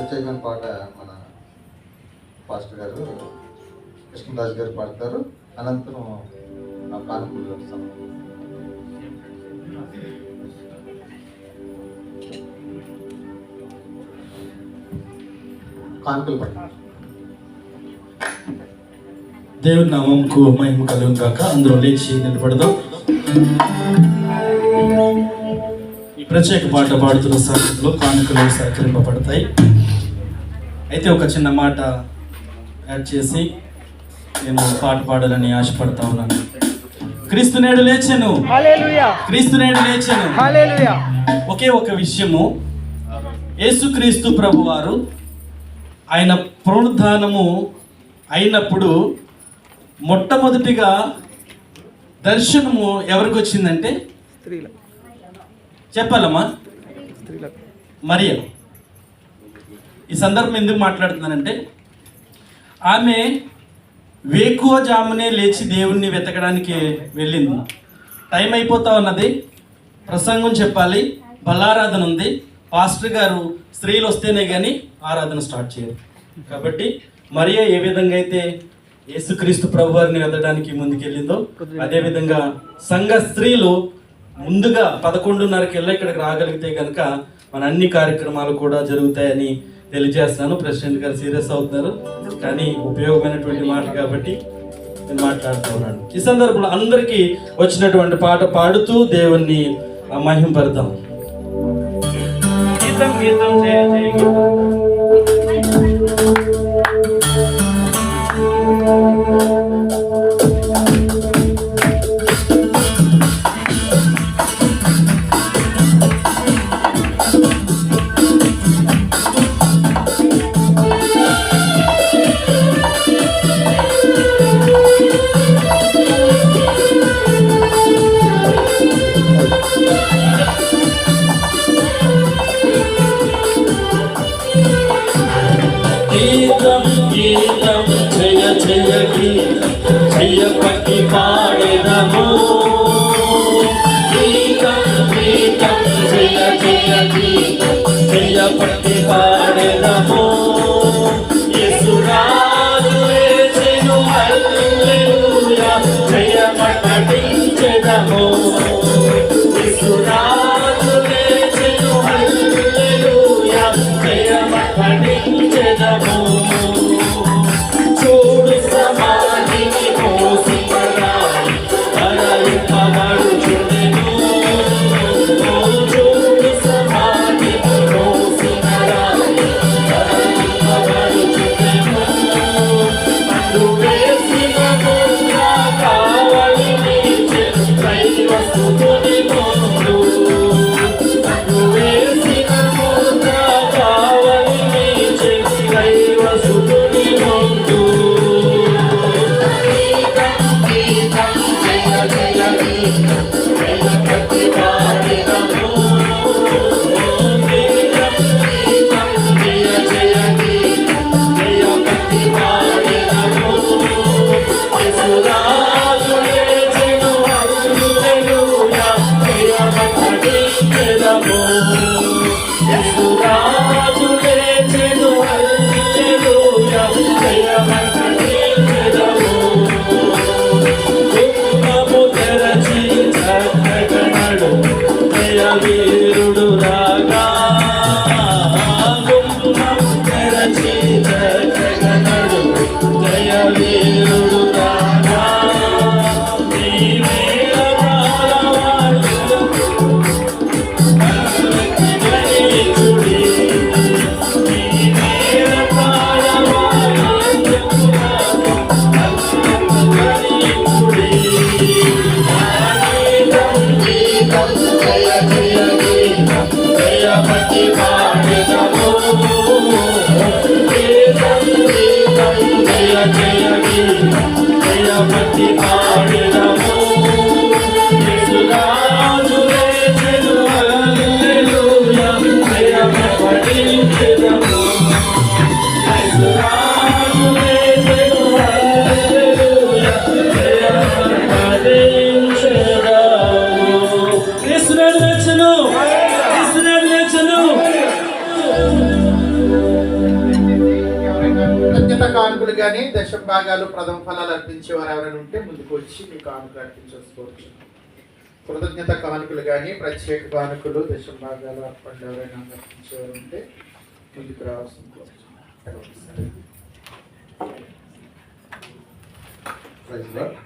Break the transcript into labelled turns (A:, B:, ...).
A: ప్రత్యేకమైన పాట మన పాస్టర్ గారు కృష్ణరాజు గారు పాడతారు. అనంతరం ఆ కానుకలు వస్తాము. కానుకలు పడతారు.
B: దేవుని నామంకు మహిమ కలుగును గాక. అందరూ లేచి నిలబడదాం. ఈ ప్రత్యేక పాట పాడుతున్న సమయంలో కానుకలు సహకరింపబడతాయి. అయితే ఒక చిన్న మాట యాడ్ చేసి నేను పాట పాడాలని ఆశపడతా ఉన్నాను. క్రీస్తు నేడు లేచెను, క్రీస్తు నేడు లేచెను. ఒకే ఒక విషయము, యేసుక్రీస్తు ప్రభువారు ఆయన పునరుద్ధానము అయినప్పుడు మొట్టమొదటిగా దర్శనము ఎవరికి వచ్చిందంటే చెప్పాలమ్మా, మరియ. ఈ సందర్భం ఎందుకు మాట్లాడుతున్నానంటే, ఆమె వేకువజామునే లేచి దేవుణ్ణి వెతకడానికి వెళ్ళింది. టైం అయిపోతా ఉన్నది, ప్రసంగం చెప్పాలి, బలారాధన ఉంది. పాస్టర్ గారు స్త్రీలు వస్తేనే కానీ ఆరాధన స్టార్ట్ చేయరు. కాబట్టి మరియ ఏ విధంగా అయితే యేసుక్రీస్తు ప్రభువారిని వెతకడానికి ముందుకెళ్ళిందో, అదేవిధంగా సంఘ స్త్రీలు ముందుగా 11:30కి ఇక్కడికి రాగలిగితే కనుక మన అన్ని కార్యక్రమాలు కూడా జరుగుతాయని తెలియజేస్తున్నాను. ప్రెసిడెంట్ గారు సీరియస్ అవుతున్నారు, కానీ ఉపయోగమైనటువంటి మాట కాబట్టి నేను మాట్లాడుతూ ఉన్నాను. ఈ సందర్భంలో అందరికీ వచ్చినటువంటి పాట పాడుతూ దేవుణ్ణి మహింపడతాం. గీతం గీతం జయ జయ గీతం. గీతం జయ జయ గీతం జయ పట్టి పాడెదము. గీతం గీతం జయ జయ గీతం జయ పట్టి పాడెదము. యేసురాజు లేచెను హల్లెలూయా జయమటించెదము. యేసురాజు లేచెను హల్లెలూయా జయమటించెదము. చూడు సమాధిని మోసిపరాయి అరయింపబడుచుండెను. చూడు సమాధిని మోసిపరాయి అరయింపబడుచుండెను. అందు వేసిన ముద్ర కావలి నీచెను దైవ స్తుతుని ముందు. అందు వేసిన ముద్ర కావలి నీచెను దైవ స్తుతుని ముందు. వీరుడు రాగా తెరచి జగనడు జయ వీరుడు రాగా.
C: కానుకలు కానీ దశమ భాగాలు ప్రథమ ఫలాలు అర్పించేవారు ఎవరైనా ఉంటే ముందుకు వచ్చి మీ కానుకలు అర్పించేసుకోవచ్చు. కృతజ్ఞత కానుకలు కానీ ప్రత్యేక కానుకలు దశమ భాగాలు అర్పణలు ఎవరైనా అర్పించేవారు ఉంటే ముందుకు రావాల్సింది.
A: Praise lord.